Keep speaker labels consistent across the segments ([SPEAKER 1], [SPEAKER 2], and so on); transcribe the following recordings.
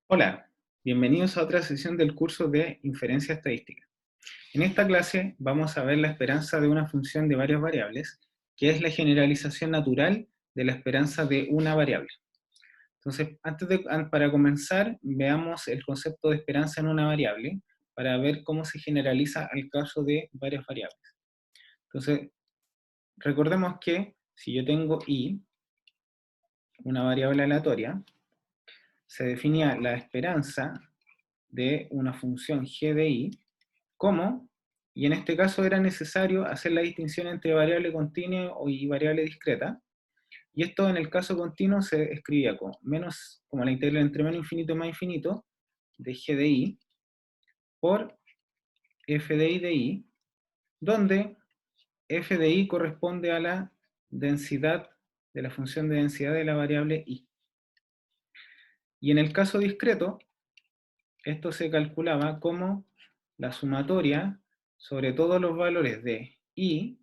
[SPEAKER 1] Hola, bienvenidos a otra sesión del curso de Inferencia Estadística. En esta clase vamos a ver la esperanza de una función de varias variables, que es la generalización natural de la esperanza de una variable. Entonces, para comenzar, veamos el concepto de esperanza en una variable, para ver cómo se generaliza al caso de varias variables. Entonces, recordemos que si yo tengo i, una variable aleatoria, se definía la esperanza de una función g de i como, y en este caso era necesario hacer la distinción entre variable continua y variable discreta, y esto en el caso continuo se escribía como la integral entre menos infinito y más infinito de g de i por f de i, donde f de i corresponde a la densidad de la función de densidad de la variable i. Y en el caso discreto, esto se calculaba como la sumatoria sobre todos los valores de i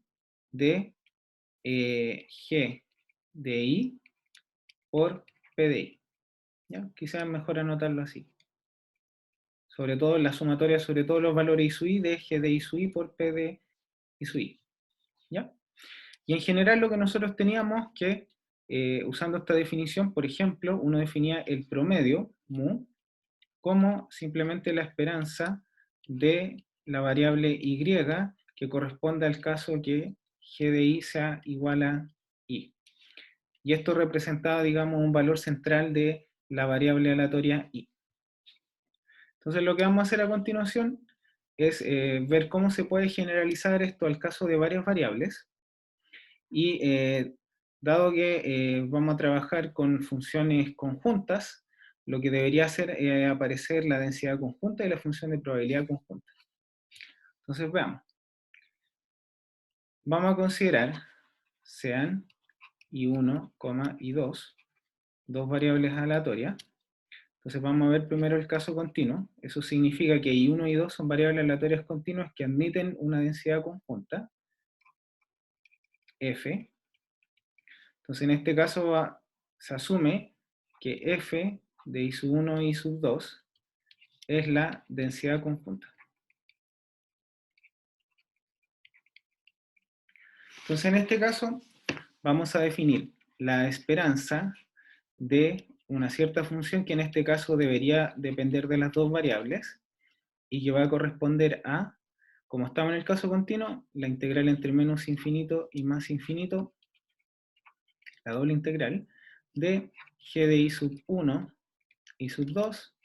[SPEAKER 1] de g de i por p de i. ¿Ya? Quizás es mejor anotarlo así. Sobre todo la sumatoria sobre todos los valores i sub i de g de i sub i por p de i sub i. ¿Ya? Y en general lo que nosotros teníamos que, usando esta definición, por ejemplo, uno definía el promedio, mu, como simplemente la esperanza de la variable y que corresponde al caso que g de i sea igual a i. Y esto representaba, digamos, un valor central de la variable aleatoria i. Entonces lo que vamos a hacer a continuación es ver cómo se puede generalizar esto al caso de varias variables. Y dado que vamos a trabajar con funciones conjuntas, lo que debería hacer es aparecer la densidad conjunta y la función de probabilidad conjunta. Entonces veamos. Vamos a considerar sean i1, i2, dos variables aleatorias. Entonces vamos a ver primero el caso continuo. Eso significa que i1 y i2 son variables aleatorias continuas que admiten una densidad conjunta, f. Entonces en este caso se asume que f de i sub 1 y i sub 2 es la densidad conjunta. Entonces en este caso vamos a definir la esperanza de una cierta función que en este caso debería depender de las dos variables y que va a corresponder a, como estamos en el caso continuo, la integral entre menos infinito y más infinito, la doble integral, de g de i sub 1 y sub 2,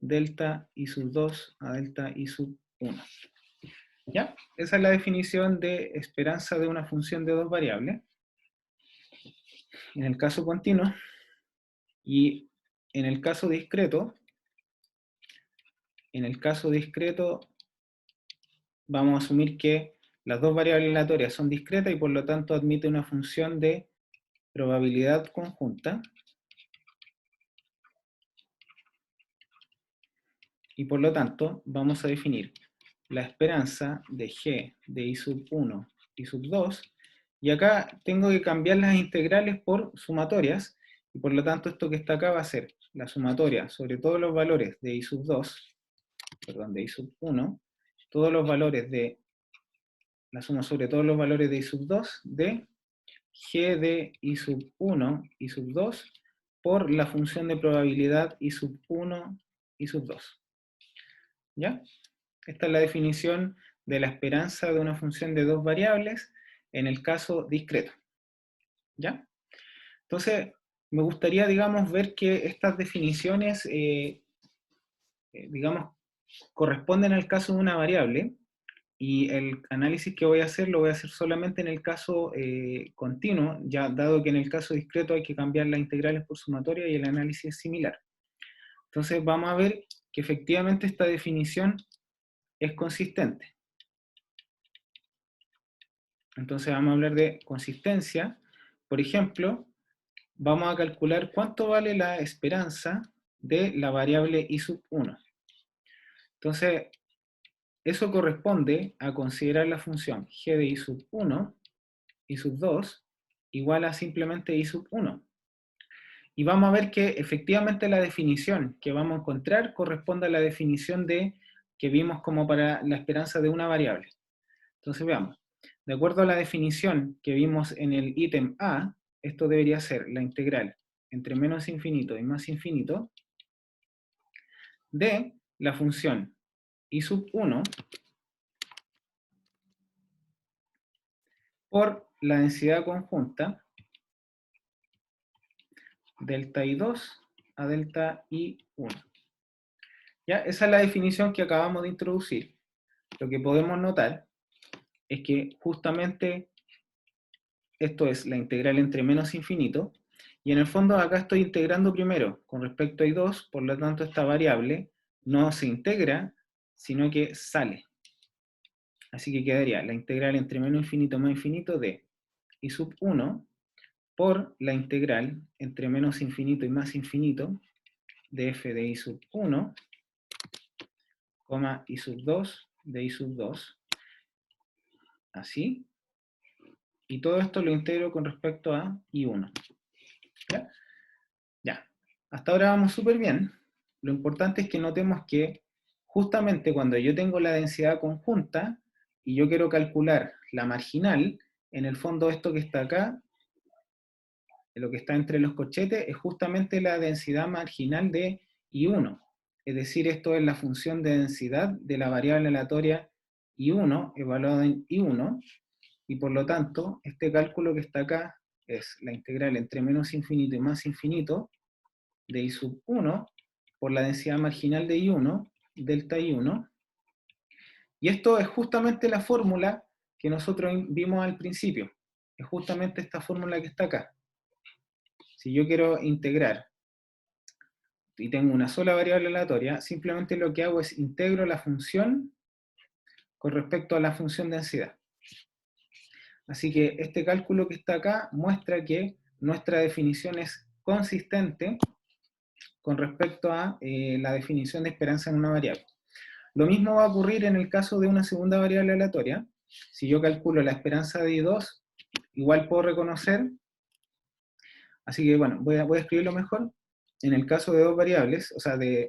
[SPEAKER 1] delta i sub 2 a delta i sub 1. ¿Ya? Esa es la definición de esperanza de una función de dos variables en el caso continuo. Y en el caso discreto, vamos a asumir que las dos variables aleatorias son discretas y por lo tanto admite una función de probabilidad conjunta. Y por lo tanto vamos a definir la esperanza de g de i sub 1 y sub 2. Y acá tengo que cambiar las integrales por sumatorias. Y por lo tanto esto que está acá va a ser la sumatoria sobre todos los valores de i sub 2, perdón, de i sub 1, todos los valores de la suma sobre todos los valores de i sub 2 de g de i sub 1 y sub 2 por la función de probabilidad i sub 1 y sub 2. ¿Ya? Esta es la definición de la esperanza de una función de dos variables en el caso discreto. ¿Ya? Entonces, me gustaría, digamos, ver que estas definiciones, digamos, corresponden al caso de una variable, y el análisis que voy a hacer lo voy a hacer solamente en el caso continuo, ya dado que en el caso discreto hay que cambiar las integrales por sumatoria y el análisis es similar. Entonces vamos a ver que efectivamente esta definición es consistente. Entonces vamos a hablar de consistencia. Por ejemplo, vamos a calcular cuánto vale la esperanza de la variable i sub 1. Entonces, eso corresponde a considerar la función g de i sub 1 y sub 2 igual a simplemente i sub 1. y vamos a ver que efectivamente la definición que vamos a encontrar corresponde a la definición que vimos como para la esperanza de una variable. Entonces veamos, de acuerdo a la definición que vimos en el ítem A, esto debería ser la integral entre menos infinito y más infinito de la función i sub 1 por la densidad conjunta delta I2 a delta I1. ¿Ya? Esa es la definición que acabamos de introducir. Lo que podemos notar es que justamente esto es la integral entre menos infinito, y en el fondo acá estoy integrando primero con respecto a I2, por lo tanto esta variable no se integra, sino que sale. Así que quedaría la integral entre menos infinito más infinito de I sub 1 por la integral entre menos infinito y más infinito de f de I sub 1, I sub 2 de I sub 2, así, y todo esto lo integro con respecto a I1. ¿Ya? Ya, hasta ahora vamos súper bien. Lo importante es que notemos que justamente cuando yo tengo la densidad conjunta y yo quiero calcular la marginal, en el fondo esto que está acá, lo que está entre los corchetes, es justamente la densidad marginal de I1. Es decir, esto es la función de densidad de la variable aleatoria I1, evaluada en I1, y por lo tanto, este cálculo que está acá es la integral entre menos infinito y más infinito de I sub 1 por la densidad marginal de I1, delta I1, y esto es justamente la fórmula que nosotros vimos al principio. Es justamente esta fórmula que está acá. Si yo quiero integrar y tengo una sola variable aleatoria, simplemente lo que hago es integro la función con respecto a la función densidad. Así que este cálculo que está acá muestra que nuestra definición es consistente con respecto a la definición de esperanza en una variable. Lo mismo va a ocurrir en el caso de una segunda variable aleatoria. Si yo calculo la esperanza de I2, igual puedo reconocer, así que bueno, voy a escribirlo mejor. En el caso de dos variables, o sea, de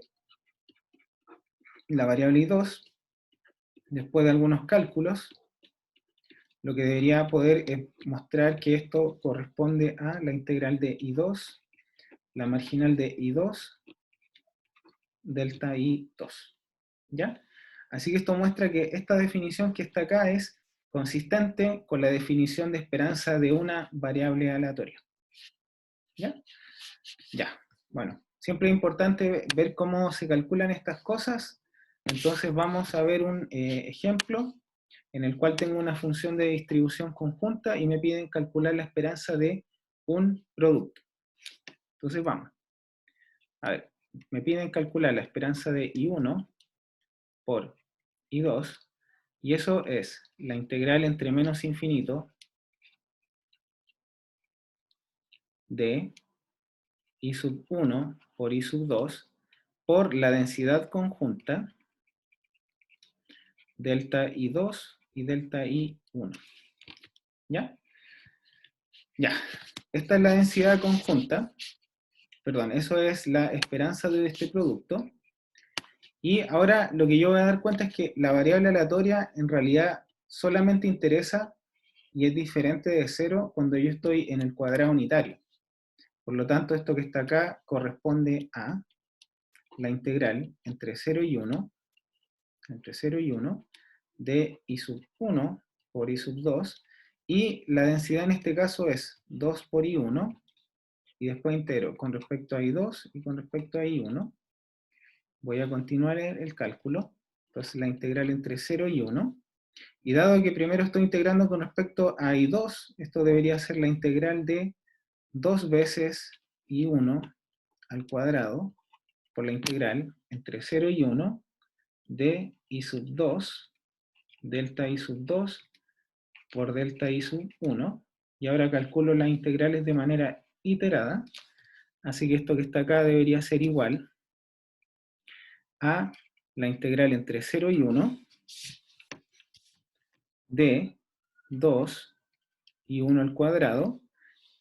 [SPEAKER 1] la variable I2, después de algunos cálculos, lo que debería poder es mostrar que esto corresponde a la integral de I2, la marginal de I2, delta I2. ¿Ya? Así que esto muestra que esta definición que está acá es consistente con la definición de esperanza de una variable aleatoria. ¿Ya? Ya. Bueno, siempre es importante ver cómo se calculan estas cosas. Entonces vamos a ver un ejemplo en el cual tengo una función de distribución conjunta y me piden calcular la esperanza de un producto. Entonces vamos. A ver, me piden calcular la esperanza de I1 por I2, y eso es la integral entre menos infinito de I sub 1 por I sub 2 por la densidad conjunta delta I2 y delta I1. ¿Ya? Ya. Esta es la densidad conjunta. Perdón, eso es la esperanza de este producto. Y ahora lo que yo voy a dar cuenta es que la variable aleatoria en realidad solamente interesa y es diferente de 0 cuando yo estoy en el cuadrado unitario. Por lo tanto, esto que está acá corresponde a la integral entre 0 y 1, entre 0 y 1, de I sub 1 por I sub 2, y la densidad en este caso es 2 por I1, y después integro con respecto a I2 y con respecto a I1. Voy a continuar el cálculo. Entonces la integral entre 0 y 1. Y dado que primero estoy integrando con respecto a I2, esto debería ser la integral de 2 veces I1 al cuadrado por la integral entre 0 y 1 de I sub 2, delta I sub 2 por delta I sub 1. Y ahora calculo las integrales de manera iterada. Así que esto que está acá debería ser igual a la integral entre 0 y 1 de 2 y 1 al cuadrado.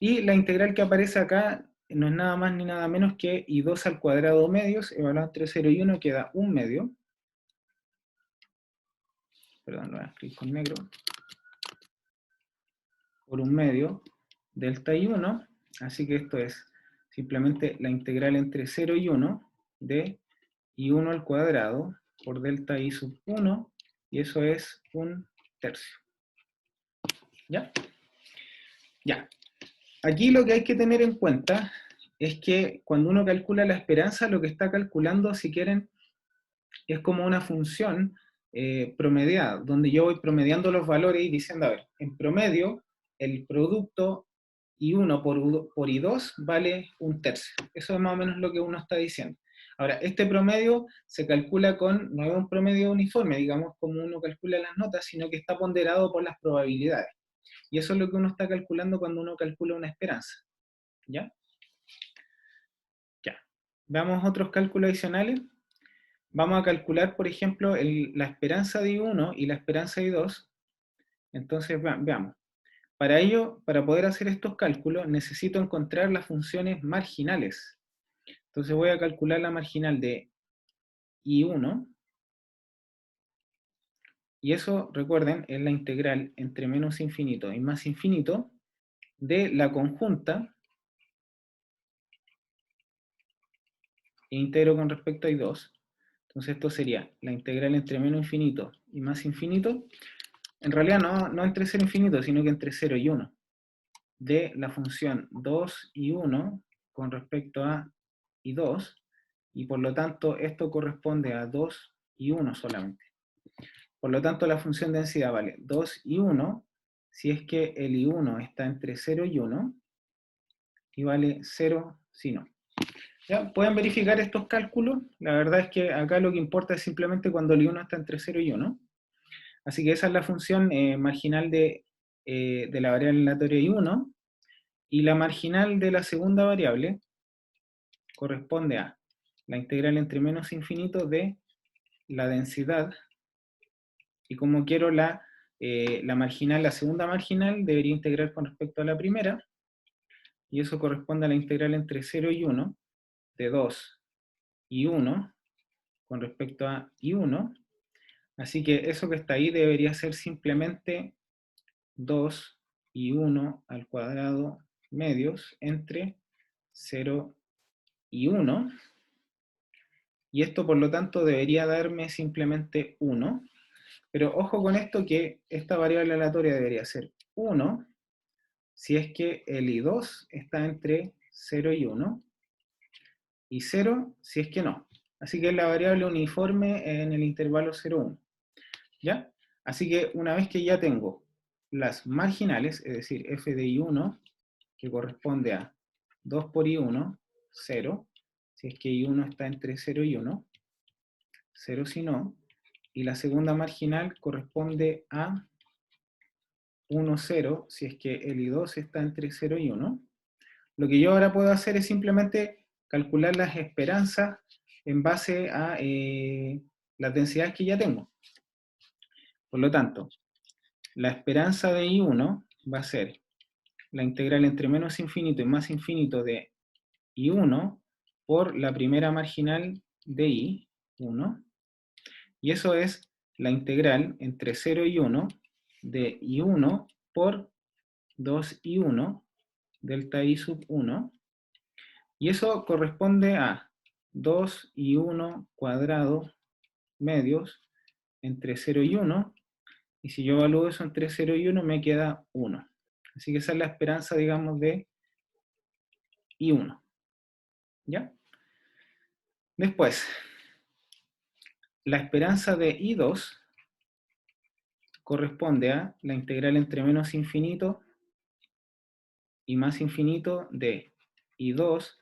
[SPEAKER 1] Y la integral que aparece acá no es nada más ni nada menos que I2 al cuadrado medios, evaluado entre 0 y 1 queda 1 medio. Perdón, lo voy a escribir con negro. Por 1 medio delta I1, así que esto es simplemente la integral entre 0 y 1 de I1 al cuadrado por delta I sub 1, y eso es 1/3. ¿Ya? Ya. Aquí lo que hay que tener en cuenta es que cuando uno calcula la esperanza, lo que está calculando, si quieren, es como una función promediada, donde yo voy promediando los valores y diciendo, a ver, en promedio, el producto I1 por I2 vale 1/3. Eso es más o menos lo que uno está diciendo. Ahora, este promedio se calcula con, no es un promedio uniforme, digamos, como uno calcula las notas, sino que está ponderado por las probabilidades. Y eso es lo que uno está calculando cuando uno calcula una esperanza. ¿Ya? Ya. Veamos otros cálculos adicionales. Vamos a calcular, por ejemplo, la esperanza de I1 y la esperanza de I2. Entonces, veamos. Para ello, para poder hacer estos cálculos, necesito encontrar las funciones marginales. Entonces voy a calcular la marginal de I1, y eso, recuerden, es la integral entre menos infinito y más infinito de la conjunta, e integro con respecto a I2. Entonces esto sería la integral entre menos infinito y más infinito, en realidad no entre 0 e infinito, sino que entre 0 y 1, de la función 2 y 1 con respecto a I2, y por lo tanto esto corresponde a 2 y 1 solamente. Por lo tanto la función densidad vale 2 y 1 si es que el I1 está entre 0 y 1, y vale 0 si no. ¿Ya? Pueden verificar estos cálculos. La verdad es que acá lo que importa es simplemente cuando el I1 está entre 0 y 1. Así que esa es la función marginal de la variable aleatoria I1, y la marginal de la segunda variable corresponde a la integral entre menos infinito de la densidad, y como quiero la marginal, la segunda marginal, debería integrar con respecto a la primera, y eso corresponde a la integral entre 0 y 1 de 2 y 1 con respecto a I1, así que eso que está ahí debería ser simplemente 2 y 1 al cuadrado medios entre 0 y 1, y esto por lo tanto debería darme simplemente 1, pero ojo con esto, que esta variable aleatoria debería ser 1 si es que el I2 está entre 0 y 1, y 0 si es que no. Así que es la variable uniforme en el intervalo 0,1. ¿Ya? Así que una vez que ya tengo las marginales, es decir, f de I1, que corresponde a 2 por I1, 0, si es que I1 está entre 0 y 1, 0 si no, y la segunda marginal corresponde a 1, 0, si es que el I2 está entre 0 y 1, lo que yo ahora puedo hacer es simplemente calcular las esperanzas en base a las densidades que ya tengo. Por lo tanto, la esperanza de I1 va a ser la integral entre menos infinito y más infinito de I1 por la primera marginal de I1, y eso es la integral entre 0 y 1 de I1 por 2 y 1 delta I sub 1, y eso corresponde a 2 y 1 cuadrado medios entre 0 y 1, y si yo evalúo eso entre 0 y 1 me queda 1. Así que esa es la esperanza, digamos, de I1. ¿Ya? Después, la esperanza de I2 corresponde a la integral entre menos infinito y más infinito de I2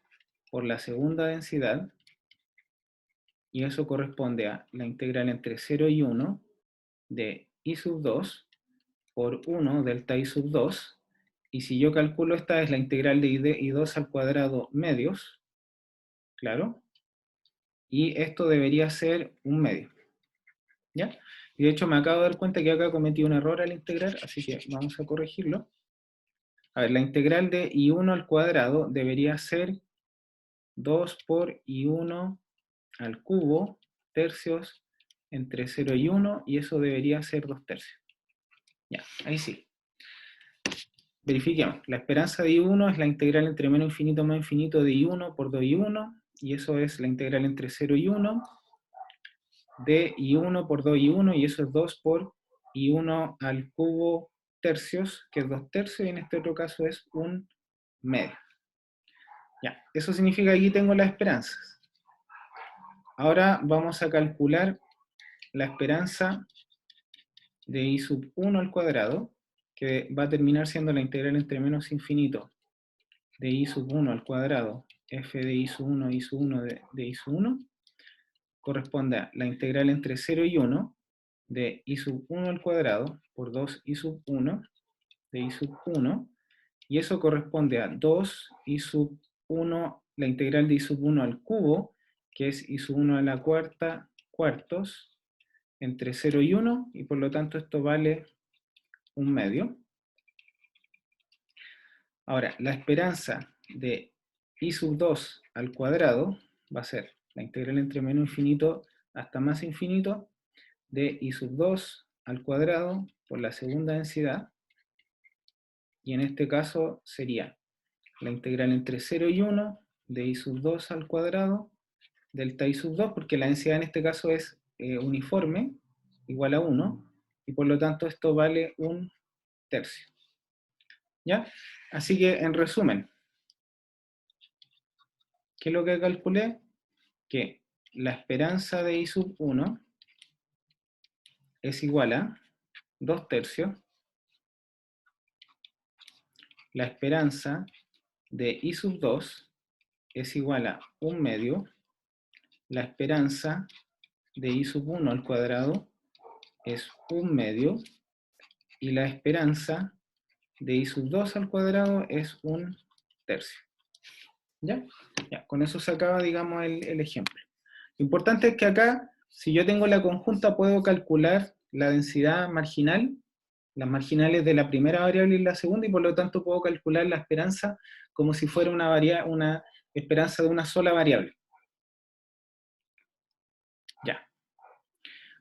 [SPEAKER 1] por la segunda densidad, y eso corresponde a la integral entre 0 y 1 de I sub 2 por 1 delta I sub 2, y si yo calculo, esta es la integral de I2 al cuadrado medios, claro, y esto debería ser un medio. ¿Ya? Y de hecho me acabo de dar cuenta que acá cometí un error al integrar, así que vamos a corregirlo. A ver, la integral de I1 al cuadrado debería ser 2 por I1 al cubo, tercios, entre 0 y 1, y eso debería ser 2 tercios. Ya, ahí sí. Verifiquemos. La esperanza de I1 es la integral entre menos infinito más infinito de I1 por 2I1, y eso es la integral entre 0 y 1, de I1 por 2I1, y eso es 2 por I1 al cubo tercios, que es 2 tercios, y en este otro caso es 1 medio. Ya, eso significa que aquí tengo las esperanzas. Ahora vamos a calcular la esperanza de I sub 1 al cuadrado, que va a terminar siendo la integral entre menos infinito de I sub 1 al cuadrado, f de I sub 1, I sub 1 de I sub 1, corresponde a la integral entre 0 y 1 de I sub 1 al cuadrado por 2 I sub 1 de I sub 1, y eso corresponde a 2 I sub 1, la integral de I sub 1 al cubo, que es I sub 1 a la cuarta cuartos, entre 0 y 1, y por lo tanto esto vale 1 medio. Ahora, la esperanza de I sub 2 al cuadrado va a ser la integral entre menos infinito hasta más infinito de I sub 2 al cuadrado por la segunda densidad, y en este caso sería la integral entre 0 y 1 de I sub 2 al cuadrado delta I sub 2, porque la densidad en este caso es uniforme, igual a 1, y por lo tanto esto vale 1 tercio. ¿Ya? Así que, en resumen, ¿qué es lo que calculé? Que la esperanza de I sub 1 es igual a 2 tercios, la esperanza de I sub 2 es igual a 1 medio, la esperanza de I sub 1 al cuadrado es 1 medio, y la esperanza de I sub 2 al cuadrado es 1 tercio. ¿Ya? Ya, con eso se acaba, digamos, el ejemplo. Lo importante es que acá, si yo tengo la conjunta, puedo calcular la densidad marginal, las marginales de la primera variable y la segunda, y por lo tanto puedo calcular la esperanza como si fuera una esperanza de una sola variable. Ya.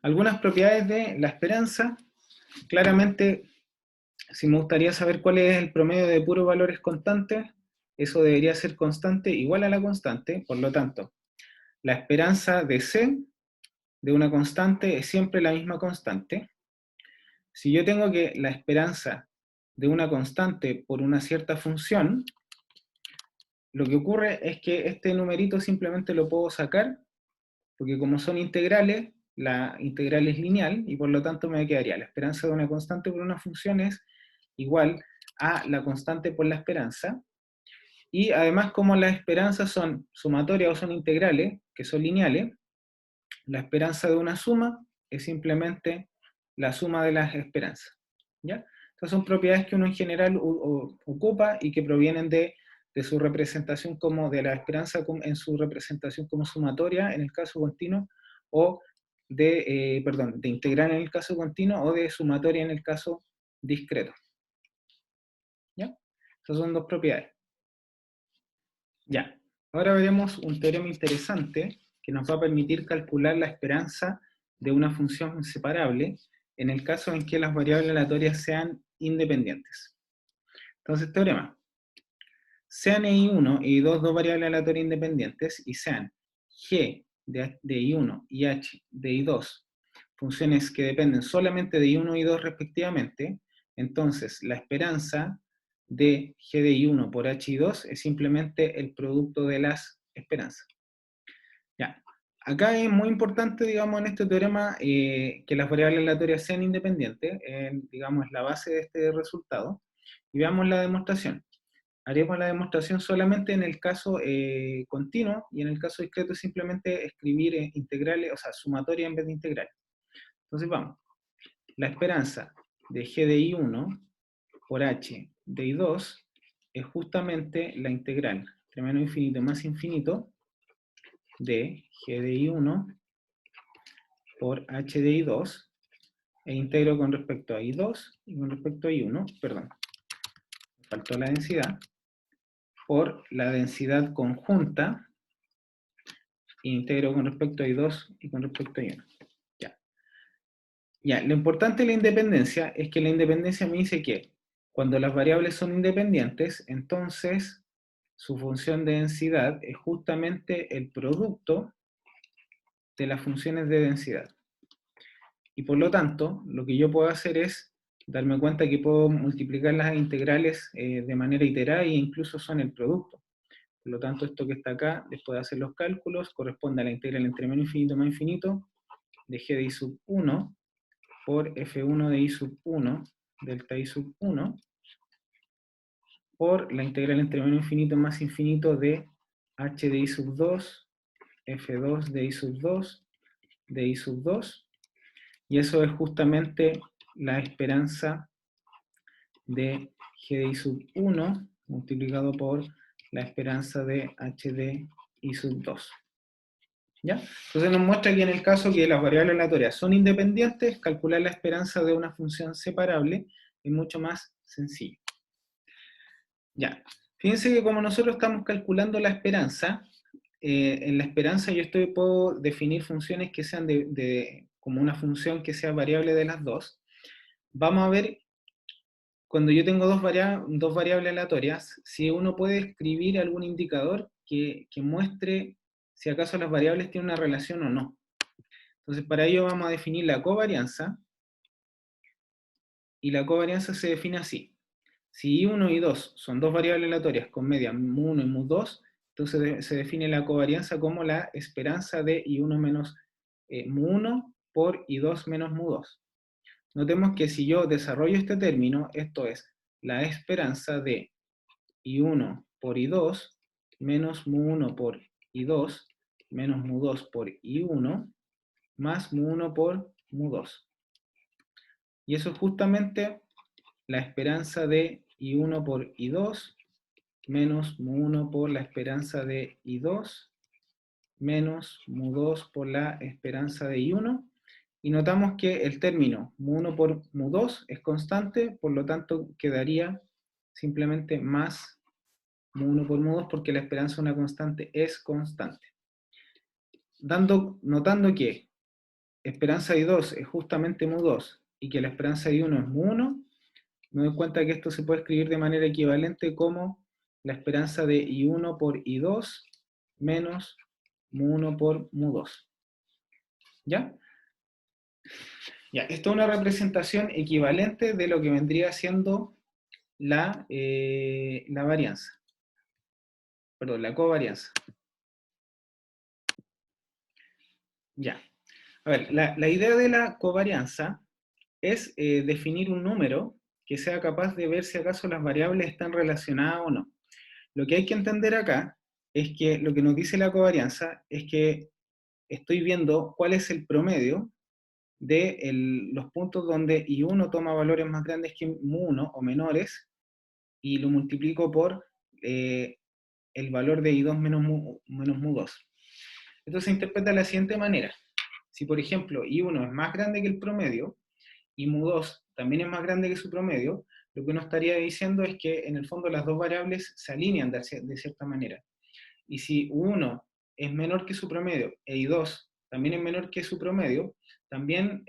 [SPEAKER 1] Algunas propiedades de la esperanza. Claramente, si me gustaría saber cuál es el promedio de puros valores constantes, eso debería ser constante igual a la constante, por lo tanto, la esperanza de C de una constante es siempre la misma constante. Si yo tengo que la esperanza de una constante por una cierta función, lo que ocurre es que este numerito simplemente lo puedo sacar, porque como son integrales, la integral es lineal, y por lo tanto me quedaría la esperanza de una constante por una función es igual a la constante por la esperanza. Y además, como las esperanzas son sumatorias o son integrales, que son lineales, la esperanza de una suma es simplemente la suma de las esperanzas. ¿Ya? Estas son propiedades que uno en general ocupa y que provienen de su representación como de la esperanza en su representación como sumatoria en el caso continuo, o de integral en el caso continuo, o de sumatoria en el caso discreto. ¿Ya? Estas son dos propiedades. Ya, ahora veremos un teorema interesante que nos va a permitir calcular la esperanza de una función separable en el caso en que las variables aleatorias sean independientes. Entonces, teorema. Sean I1 y I2 dos variables aleatorias independientes, y sean G de I1 y H de I2 funciones que dependen solamente de I1 y I2 respectivamente, entonces la esperanza de G de I1 por H y 2 es simplemente el producto de las esperanzas. Ya. Acá es muy importante, digamos, en este teorema que las variables aleatorias sean independientes, digamos, es la base de este resultado. Y veamos la demostración. Haremos la demostración solamente en el caso continuo, y en el caso discreto simplemente escribir integrales, o sea, sumatoria en vez de integrales. Entonces vamos. La esperanza de G de I1 por H de I2 es justamente la integral entre menos infinito más infinito de G de I1 por H de I2, e integro con respecto a I2 y con respecto a I1, perdón, faltó la densidad, por la densidad conjunta, integro con respecto a I2 y con respecto a I1. Ya, lo importante de la independencia es que la independencia me dice que cuando las variables son independientes, entonces su función de densidad es justamente el producto de las funciones de densidad. Y por lo tanto, lo que yo puedo hacer es darme cuenta que puedo multiplicar las integrales de manera iterada e incluso son el producto. Por lo tanto, esto que está acá, después de hacer los cálculos, corresponde a la integral entre menos infinito más infinito de g de i sub 1 por f1 de i sub 1 delta i sub 1 por la integral entre menos infinito más infinito de h de i sub 2 f2 de i sub 2 de i sub 2, y eso es justamente la esperanza de g de i sub 1 multiplicado por la esperanza de h de i sub 2. ¿Ya? Entonces nos muestra que en el caso que las variables aleatorias son independientes, calcular la esperanza de una función separable es mucho más sencillo. Ya, fíjense que como nosotros estamos calculando la esperanza, en la esperanza yo puedo definir funciones que sean como una función que sea variable de las dos. Vamos a ver, cuando yo tengo dos variables aleatorias, si uno puede escribir algún indicador que muestre si acaso las variables tienen una relación o no. Entonces para ello vamos a definir la covarianza, y la covarianza se define así. Si I1 y I2 son dos variables aleatorias con media mu1 y mu2, entonces se define la covarianza como la esperanza de I1 menos mu1 por I2 menos mu2. Notemos que si yo desarrollo este término, esto es la esperanza de I1 por I2 menos mu1 por I2 menos mu2 por I1 más mu1 por mu2. Y eso es justamente la esperanza de I1 por I2 menos mu1 por la esperanza de I2 menos mu2 por la esperanza de I1. Y notamos que el término mu1 por mu2 es constante, por lo tanto quedaría simplemente más mu1 por mu2 porque la esperanza de una constante es constante. Notando que esperanza de I2 es justamente mu2 y que la esperanza de I1 es mu1, me doy cuenta que esto se puede escribir de manera equivalente como la esperanza de I1 por I2 menos mu1 por mu2. ¿Ya? Ya, esto es una representación equivalente de lo que vendría siendo la varianza. Perdón, la covarianza. Ya. A ver, la idea de la covarianza es definir un número que sea capaz de ver si acaso las variables están relacionadas o no. Lo que hay que entender acá es que lo que nos dice la covarianza es que estoy viendo cuál es el promedio de los puntos donde I1 toma valores más grandes que mu1 o menores, y lo multiplico por el valor de I2 menos mu2. Esto se interpreta de la siguiente manera. Si por ejemplo I1 es más grande que el promedio, y mu2 también es más grande que su promedio, lo que uno estaría diciendo es que en el fondo las dos variables se alinean de cierta manera. Y si U1 es menor que su promedio e I2 también es menor que su promedio, también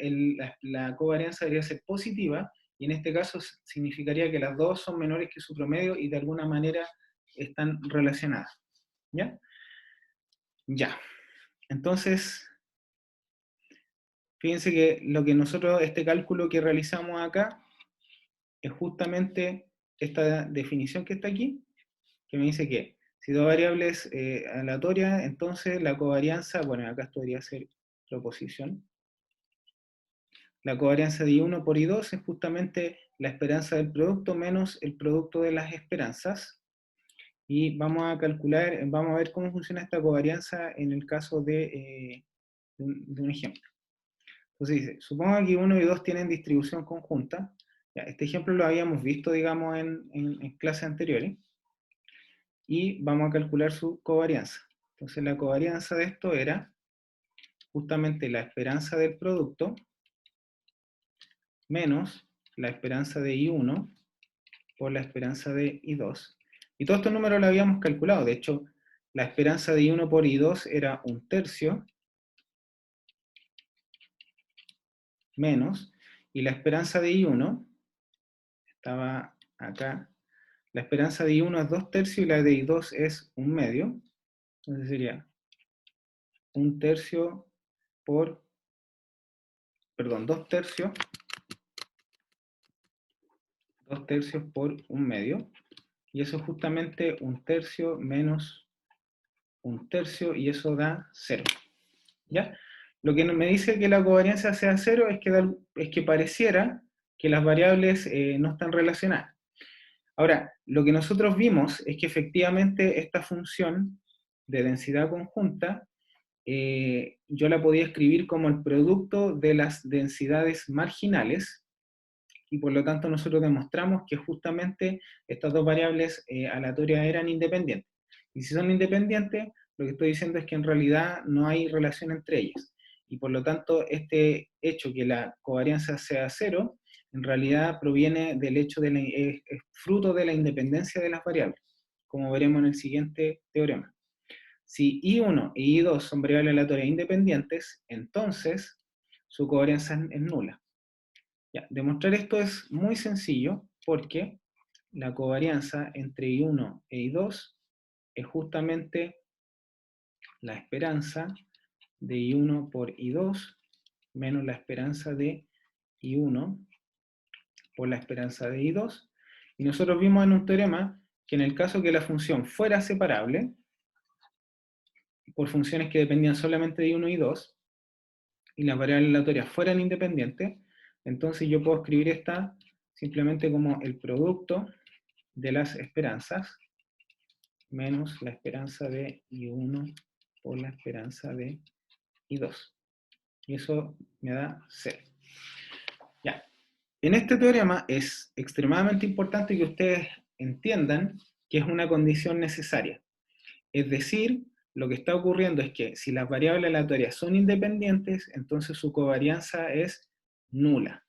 [SPEAKER 1] la covarianza debería ser positiva, y en este caso significaría que las dos son menores que su promedio y de alguna manera están relacionadas. ¿Ya? Ya. Entonces, fíjense que este cálculo que realizamos acá, es justamente esta definición que está aquí, que me dice que si dos variables aleatorias, entonces la covarianza, bueno, acá esto debería ser proposición. La covarianza de I1 por I2 es justamente la esperanza del producto menos el producto de las esperanzas. Y vamos a calcular, vamos a ver cómo funciona esta covarianza en el caso de un ejemplo. Entonces dice, supongo que I1 y I2 tienen distribución conjunta. Ya, este ejemplo lo habíamos visto, digamos, en clases anteriores. Y vamos a calcular su covarianza. Entonces la covarianza de esto era justamente la esperanza del producto menos la esperanza de I1 por la esperanza de I2. Y todos estos números los habíamos calculado. De hecho, la esperanza de I1 por I2 era 1/3 menos, y la esperanza de I1 estaba acá. La esperanza de I1 es 2/3 y la de I2 es 1/2. Entonces sería 1/3 por, perdón, 2/3 por 1/2. Y eso es justamente 1/3 menos 1/3, y eso da 0. ¿Ya? Lo que me dice que la covarianza sea 0 es que pareciera que las variables no están relacionadas. Ahora, lo que nosotros vimos es que efectivamente esta función de densidad conjunta yo la podía escribir como el producto de las densidades marginales, y por lo tanto nosotros demostramos que justamente estas dos variables aleatorias eran independientes. Y si son independientes, lo que estoy diciendo es que en realidad no hay relación entre ellas. Y por lo tanto, este hecho que la covarianza sea 0, en realidad proviene del hecho es fruto de la independencia de las variables, como veremos en el siguiente teorema. Si I1 y I2 son variables aleatorias independientes, entonces su covarianza es nula. Ya, demostrar esto es muy sencillo porque la covarianza entre I1 e I2 es justamente la esperanza de I1 por I2 menos la esperanza de I1 por la esperanza de I2. Y nosotros vimos en un teorema que en el caso que la función fuera separable, por funciones que dependían solamente de I1 y I2, y las variables aleatorias fueran independientes, entonces yo puedo escribir esta simplemente como el producto de las esperanzas menos la esperanza de I1 por la esperanza de I2. Y eso me da 0. Ya. En este teorema es extremadamente importante que ustedes entiendan que es una condición necesaria. Es decir, lo que está ocurriendo es que si las variables aleatorias son independientes, entonces su covarianza es nula.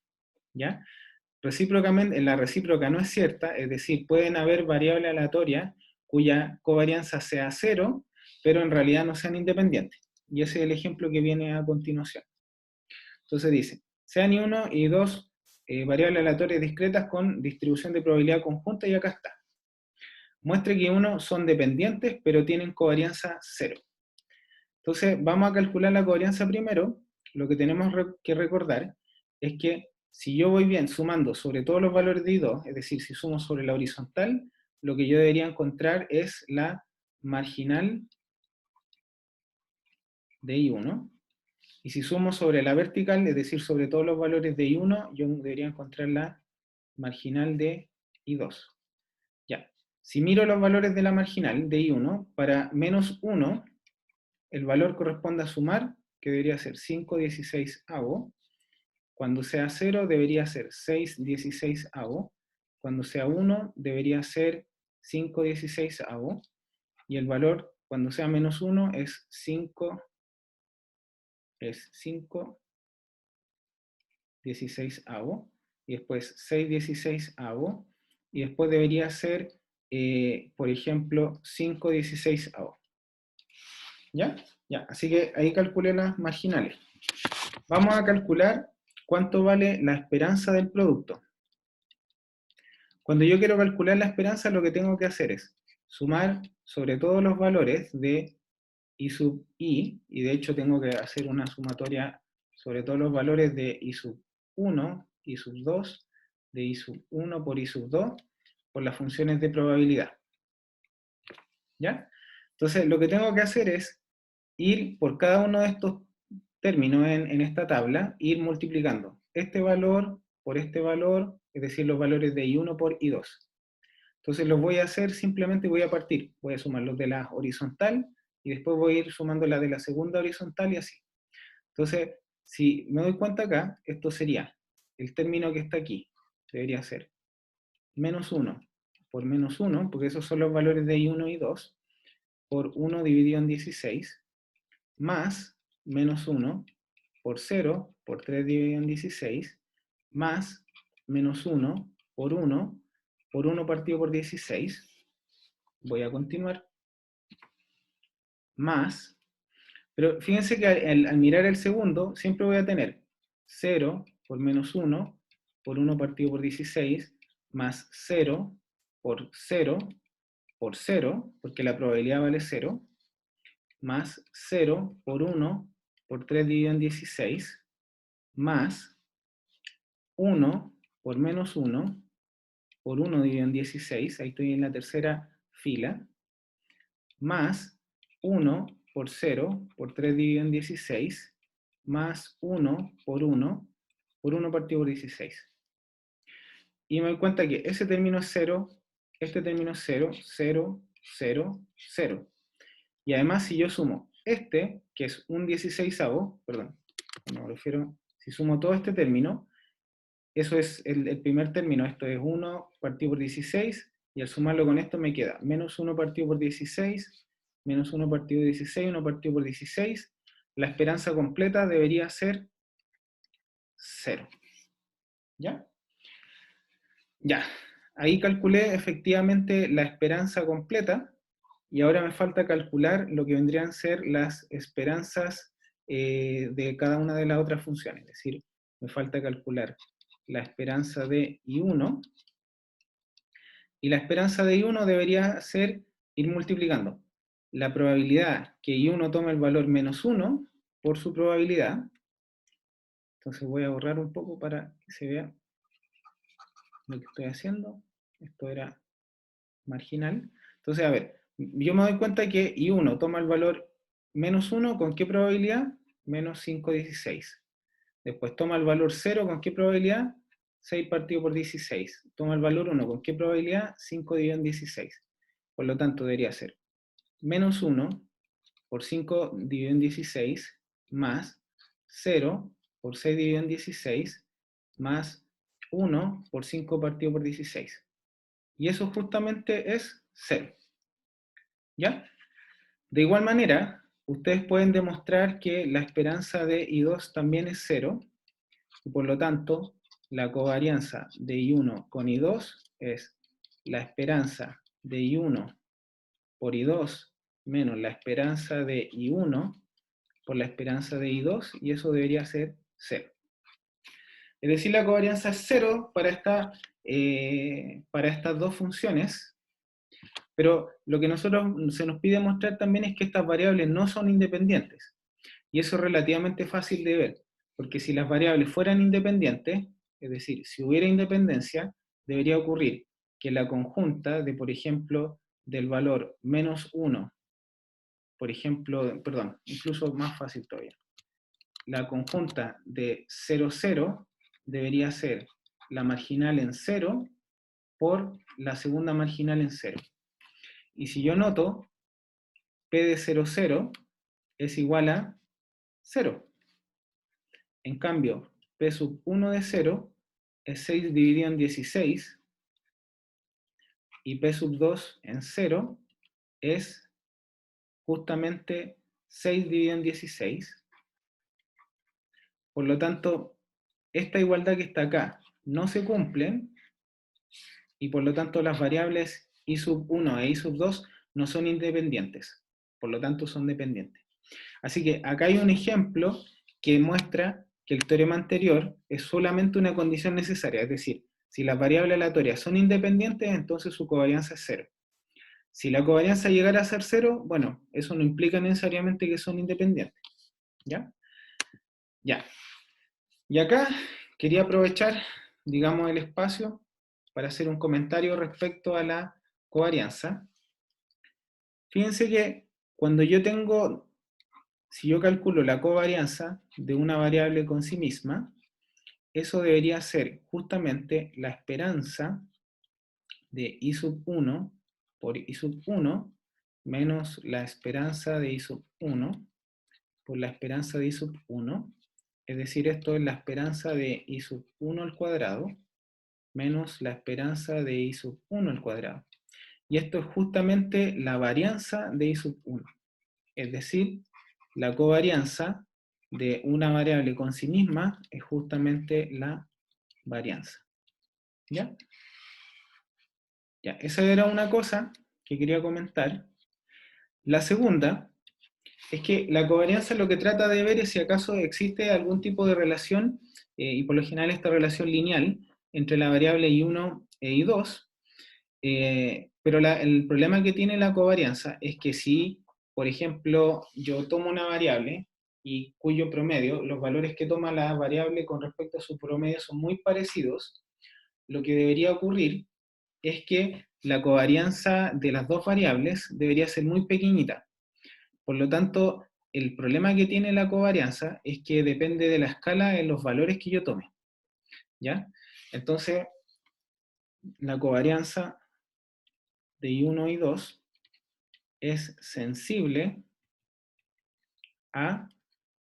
[SPEAKER 1] ¿Ya? Recíprocamente, la recíproca no es cierta, es decir, pueden haber variables aleatorias cuya covarianza sea 0, pero en realidad no sean independientes. Y ese es el ejemplo que viene a continuación. Entonces dice, sean I1 y I2 variables aleatorias discretas con distribución de probabilidad conjunta, y acá está. Muestre que I1 son dependientes, pero tienen covarianza 0. Entonces, vamos a calcular la covarianza primero. Lo que tenemos que recordar es que si yo voy bien sumando sobre todos los valores de I2, es decir, si sumo sobre la horizontal, lo que yo debería encontrar es la marginal de I1. Y si sumo sobre la vertical, es decir, sobre todos los valores de I1, yo debería encontrar la marginal de I2. Ya. Si miro los valores de la marginal de I1, para menos 1, el valor corresponde a sumar, que debería ser 5/16. Cuando sea 0 debería ser 6/16. Cuando sea 1 debería ser 5/16. Y el valor cuando sea menos 1 es 5/16. Y después 6/16. Y después debería ser, por ejemplo, 5/16. ¿Ya? Ya, así que ahí calculé las marginales. Vamos a calcular cuánto vale la esperanza del producto. Cuando yo quiero calcular la esperanza, lo que tengo que hacer es sumar sobre todos los valores de I sub I, y de hecho tengo que hacer una sumatoria sobre todos los valores de I sub 1, I sub 2, de I sub 1 por I sub 2, por las funciones de probabilidad. ¿Ya? Entonces, lo que tengo que hacer es ir por cada uno de estos términos en esta tabla, ir multiplicando este valor por este valor, es decir, los valores de I1 por I2. Entonces los voy a hacer, simplemente voy a partir, voy a sumar los de la horizontal, y después voy a ir sumando la de la segunda horizontal, y así. Entonces, si me doy cuenta acá, esto sería el término que está aquí, debería ser menos 1 por menos 1, porque esos son los valores de I1 y I2, por 1 dividido en 16, más menos 1 por 0 por 3 dividido en 16, más menos 1 por 1 por 1 partido por 16, voy a continuar, más, pero fíjense que al mirar el segundo, siempre voy a tener 0 por menos 1 por 1 partido por 16, más 0 por 0 por 0, porque la probabilidad vale 0, más 0 por 1 por 3 dividido en 16, más 1 por menos 1 por 1 dividido en 16, ahí estoy en la tercera fila, más 1 por 0 por 3 dividido en 16, más 1 por 1 partido por 16. Y me doy cuenta que ese término es 0, este término es 0, 0, 0, 0. Y además si yo sumo este, que es un 16avo, perdón, me refiero, si sumo todo este término, eso es el primer término, esto es 1 partido por 16, y al sumarlo con esto me queda menos 1 partido por 16, menos 1 partido por 16, 1 partido por 16, la esperanza completa debería ser 0. ¿Ya? Ya, ahí calculé efectivamente la esperanza completa, y ahora me falta calcular lo que vendrían a ser las esperanzas de cada una de las otras funciones, es decir, me falta calcular la esperanza de I1, y la esperanza de I1 debería ser ir multiplicando la probabilidad que I1 tome el valor menos 1 por su probabilidad. Entonces voy a borrar un poco para que se vea lo que estoy haciendo. Esto era marginal. Entonces, a ver, yo me doy cuenta que I1 toma el valor menos 1, ¿con qué probabilidad? Menos 5/16. Después toma el valor 0, ¿con qué probabilidad? 6 partido por 16. Toma el valor 1, ¿con qué probabilidad? 5 dividido en 16. Por lo tanto, debería ser menos 1 por 5 dividido en 16, más 0 por 6 dividido en 16, más 1 por 5 partido por 16. Y eso justamente es 0. ¿Ya? De igual manera, ustedes pueden demostrar que la esperanza de I2 también es 0, y por lo tanto, la covarianza de I1 con I2 es la esperanza de I1 por I2 menos la esperanza de I1 por la esperanza de I2, y eso debería ser 0. Es decir, la covarianza es 0 para estas dos funciones, pero lo que se nos pide mostrar también es que estas variables no son independientes. Y eso es relativamente fácil de ver, porque si las variables fueran independientes, es decir, si hubiera independencia, debería ocurrir que la conjunta de, por ejemplo, del valor menos 1, por ejemplo, perdón, incluso más fácil todavía, la conjunta de 0, 0 debería ser la marginal en 0 por la segunda marginal en 0. Y si yo noto, P de 0, 0 es igual a 0. En cambio, P sub 1 de 0 es 6 dividido en 16, y P sub 2 en 0 es justamente 6 dividido en 16. Por lo tanto, esta igualdad que está acá no se cumple, y por lo tanto las variables I sub 1 e I sub 2 no son independientes, por lo tanto son dependientes. Así que acá hay un ejemplo que muestra que el teorema anterior es solamente una condición necesaria, es decir, si las variables aleatorias son independientes, entonces su covarianza es 0. Si la covarianza llegara a ser 0, bueno, eso no implica necesariamente que son independientes. ¿Ya? Ya. Y acá quería aprovechar, digamos, el espacio para hacer un comentario respecto a la covarianza. Fíjense que cuando si yo calculo la covarianza de una variable con sí misma, eso debería ser justamente la esperanza de I sub 1 por I sub 1 menos la esperanza de I sub 1 por la esperanza de I sub 1, es decir, esto es la esperanza de I sub 1 al cuadrado menos la esperanza de I sub 1 al cuadrado. Y esto es justamente la varianza de I sub 1, es decir, la covarianza de una variable con sí misma es justamente la varianza. ¿Ya? Ya, esa era una cosa que quería comentar. La segunda es que la covarianza lo que trata de ver es si acaso existe algún tipo de relación, y por lo general esta relación lineal, entre la variable I1 e I2, pero el problema que tiene la covarianza es que si, por ejemplo, yo tomo una variable y cuyo promedio, los valores que toma la variable con respecto a su promedio son muy parecidos, lo que debería ocurrir es que la covarianza de las dos variables debería ser muy pequeñita. Por lo tanto, el problema que tiene la covarianza es que depende de la escala de los valores que yo tome, ¿ya? Entonces, la covarianza de I1 y 2 es sensible a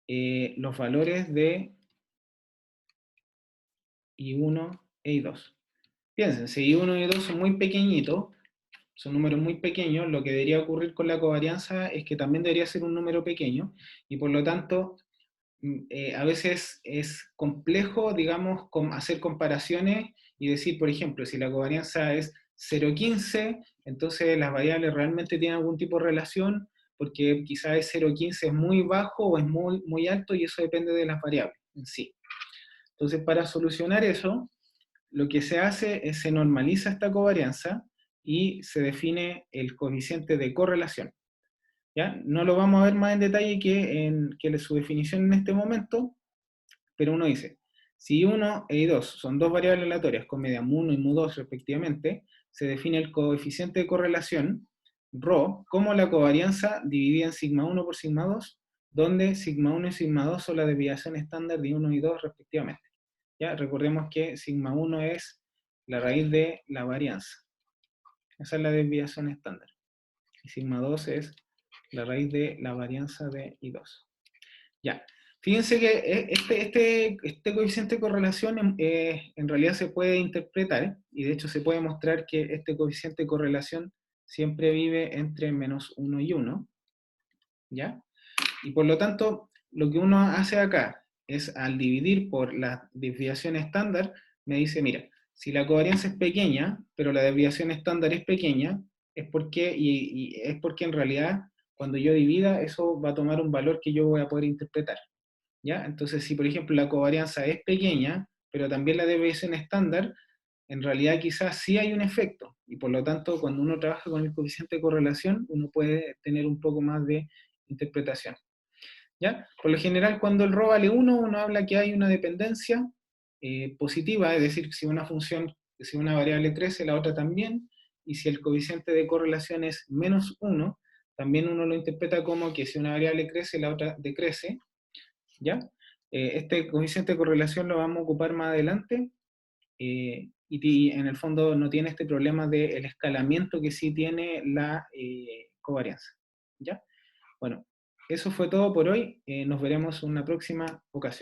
[SPEAKER 1] los valores de I1 e I2. Piensen, si I1 y I2 son muy pequeñitos, son números muy pequeños, lo que debería ocurrir con la covarianza es que también debería ser un número pequeño, y por lo tanto a veces es complejo, digamos, hacer comparaciones y decir, por ejemplo, si la covarianza es 0,15, entonces las variables realmente tienen algún tipo de relación, porque quizás 0,15 es muy bajo o es muy, muy alto, y eso depende de las variables en sí. Entonces, para solucionar eso, lo que se hace es se normaliza esta covarianza y se define el coeficiente de correlación. ¿Ya? No lo vamos a ver más en detalle que su definición en este momento, pero uno dice, si I1 e I2 son dos variables aleatorias con media mu1 y mu2 respectivamente, se define el coeficiente de correlación, ρ, como la covarianza dividida en sigma 1 por sigma 2, donde sigma 1 y sigma 2 son la desviación estándar de 1 y 2 respectivamente. ¿Ya? Recordemos que sigma 1 es la raíz de la varianza. Esa es la desviación estándar. Y sigma 2 es la raíz de la varianza de I2. Ya. Fíjense que este coeficiente de correlación en realidad se puede interpretar, y de hecho se puede mostrar que este coeficiente de correlación siempre vive entre menos 1 y 1, ¿ya? Y por lo tanto, lo que uno hace acá es, al dividir por la desviación estándar, me dice, mira, si la covarianza es pequeña, pero la desviación estándar es pequeña, es porque en realidad cuando yo divida, eso va a tomar un valor que yo voy a poder interpretar. ¿Ya? Entonces, si por ejemplo la covarianza es pequeña, pero también la desviación estándar, en realidad quizás sí hay un efecto, y por lo tanto cuando uno trabaja con el coeficiente de correlación, uno puede tener un poco más de interpretación. ¿Ya? Por lo general, cuando el ρ vale 1, uno habla que hay una dependencia positiva, es decir, si una función, si una variable crece, la otra también, y si el coeficiente de correlación es menos 1, también uno lo interpreta como que si una variable crece, la otra decrece, ¿ya? Este coeficiente de correlación lo vamos a ocupar más adelante, y en el fondo no tiene este problema del escalamiento que sí tiene la covarianza, ¿ya? Bueno, eso fue todo por hoy, nos veremos en una próxima ocasión.